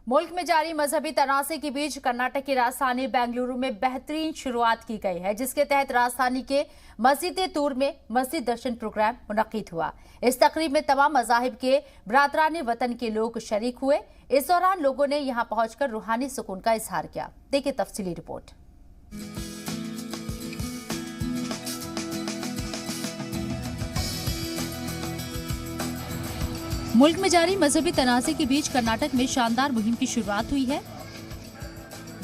मुल्क में जारी मजहबी तनाज़े के बीच कर्नाटक की राजधानी बेंगलुरु में बेहतरीन शुरुआत की गई है, जिसके तहत राजधानी के मस्जिद तूर में मस्जिद दर्शन प्रोग्राम मुनक्किद हुआ। इस तकरीब में तमाम मज़ाहिब के बरादरान वतन के लोग शरीक हुए। इस दौरान लोगों ने यहां पहुंचकर रूहानी सुकून का इजहार किया। देखिए तफसीली रिपोर्ट। मुल्क में जारी मजहबी तनाज़े के बीच कर्नाटक में शानदार मुहिम की शुरुआत हुई है।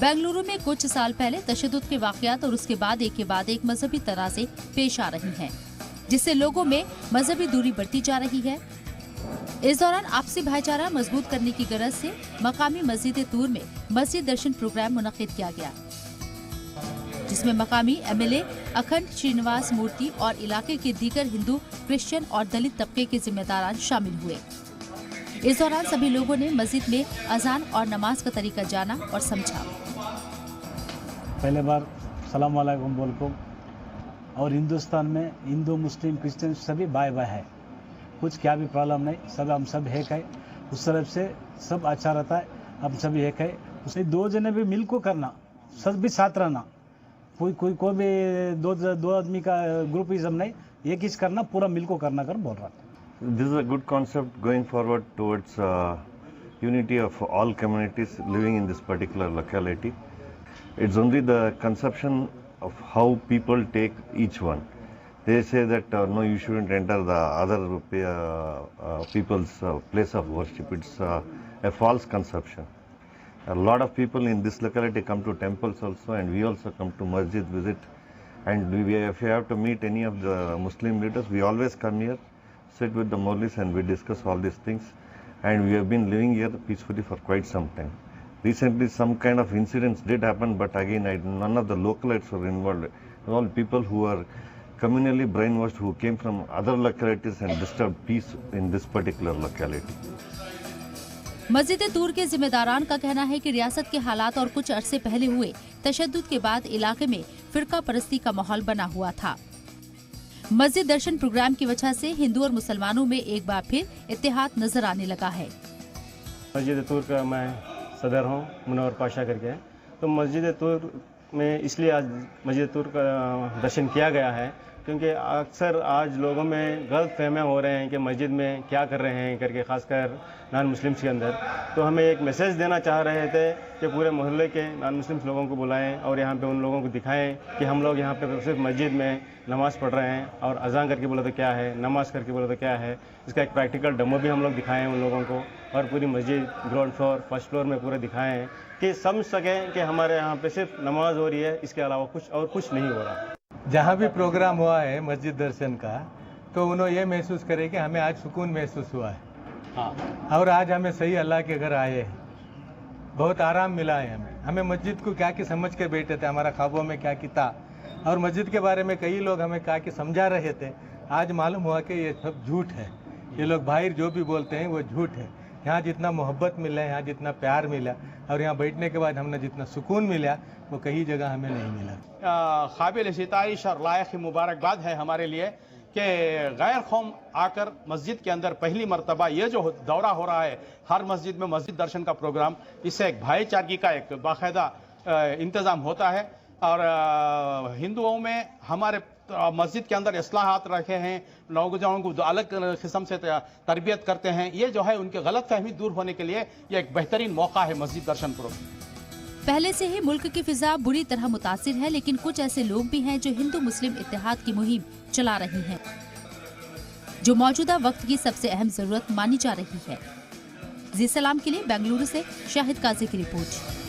बेंगलुरु में कुछ साल पहले तशद्दुद के वाक़यात और उसके बाद एक मजहबी तनाज़े पेश आ रही हैं, जिससे लोगों में मजहबी दूरी बढ़ती जा रही है। इस दौरान आपसी भाईचारा मजबूत करने की गरज से मकामी मस्जिद तूर में मस्जिद दर्शन प्रोग्राम मुनक्किद किया गया, जिसमें मकामी MLA अखंड श्रीनिवास मूर्ति और इलाके के दीगर हिंदू, क्रिश्चियन और दलित तबके के जिम्मेदारान शामिल हुए। इस दौरान सभी लोगों ने मस्जिद में अजान और नमाज का तरीका जाना और समझा। पहले बार सलाम वालेकुम बोल को, और हिंदुस्तान में हिंदू, मुस्लिम, क्रिश्चियन सभी भाई भाई है, कुछ क्या भी प्रॉब्लम नहीं, सब हम सब एक है। उस तरफ से सब अच्छा रहता है, हम सभी एक है। उसे दो जने भी मिल को करना, सब भी साथ रहना, कोई भी दो आदमी का ग्रुपिज्म नहीं, एक ही करना, पूरा मिल को करना कर बोल रहा था। This is a good concept going forward towards unity of all communities living in this particular locality. It's only the conception of how people take each one. They say that no, you shouldn't enter the other people's place of worship. It's a false conception. A lot of people in this locality come to temples also, and we also come to masjid visit. And if we have to meet any of the Muslim leaders, we always come here, sit with the Maulis, and we discuss all these things. And we have been living here peacefully for quite some time. Recently, some kind of incidents did happen, but again, none of the localites were involved. All people who are communally brainwashed, who came from other localities and disturbed peace in this particular locality. मस्जिद तूर के जिम्मेदारान का कहना है कि रियासत के हालात और कुछ अरसे पहले हुए तशद्दुद के बाद इलाके में फिरका परस्ती का माहौल बना हुआ था। मस्जिद दर्शन प्रोग्राम की वजह से हिंदू और मुसलमानों में एक बार फिर इत्तेहाद नजर आने लगा है। मस्जिद तूर का मैं सदर हूँ, मुनव्वर पाशा करके। तो मस्जिद तूर में इसलिए आज मस्जिद तूर का दर्शन किया गया है क्योंकि अक्सर आज लोगों में गलत फहमियाँ हो रहे हैं कि मस्जिद में क्या कर रहे हैं करके, खासकर नॉन मुस्लिम्स के अंदर। तो हमें एक मैसेज देना चाह रहे थे कि पूरे मोहल्ले के नॉन मुस्लिम्स लोगों को बुलाएं और यहाँ पे उन लोगों को दिखाएं कि हम लोग यहाँ पे सिर्फ मस्जिद में नमाज़ पढ़ रहे हैं, और अजान करके बोला तो क्या है, नमाज़ करके बोला तो क्या है। इसका एक प्रैक्टिकल डेमो भी हम लोग दिखाएं उन लोगों को, और पूरी मस्जिद ग्राउंड फ्लोर, फर्स्ट फ्लोर में पूरे दिखाएं कि समझ सकें कि हमारे यहाँ पे सिर्फ नमाज हो रही है, इसके अलावा कुछ नहीं हो रहा। जहाँ भी प्रोग्राम हुआ है मस्जिद दर्शन का, तो उन्होंने ये महसूस करे कि हमें आज सुकून महसूस हुआ है। हाँ, और आज हमें सही अल्लाह के घर आए हैं, बहुत आराम मिला है हमें मस्जिद को क्या कि समझ के बैठे थे, हमारा ख्वाबों में क्या कि था, और मस्जिद के बारे में कई लोग हमें क्या कि समझा रहे थे। आज मालूम हुआ कि ये सब झूठ है, ये लोग बाहर जो भी बोलते हैं वो झूठ है। यहाँ जितना मोहब्बत मिला, यहाँ जितना प्यार मिला, और यहाँ बैठने के बाद हमने जितना सुकून मिला, वो कई जगह हमें नहीं मिला। काबिल सिताइश और लायक मुबारकबाद है हमारे लिए कि गैर कौम आकर मस्जिद के अंदर पहली मरतबा ये जो दौरा हो रहा है हर मस्जिद में मस्जिद दर्शन का प्रोग्राम, इससे एक भाईचारगी का एक बाकायदा इंतज़ाम होता है। और हिंदुओं में हमारे मस्जिद के अंदर इस्लाहात रखे हैं, नौजवानों को अलग किस्म से तरबियत करते हैं। ये जो है उनके गलत फहमी दूर होने के लिए ये एक बेहतरीन मौका है मस्जिद दर्शन प्रोग्राम। पहले से ही मुल्क की फिजा बुरी तरह मुतासिर है, लेकिन कुछ ऐसे लोग भी हैं जो हिंदू मुस्लिम इत्तेहाद की मुहिम चला रही हैं, जो मौजूदा वक्त की सबसे अहम जरूरत मानी जा रही है। जी सलाम के लिए बेंगलुरु से शाहिद काजी की रिपोर्ट।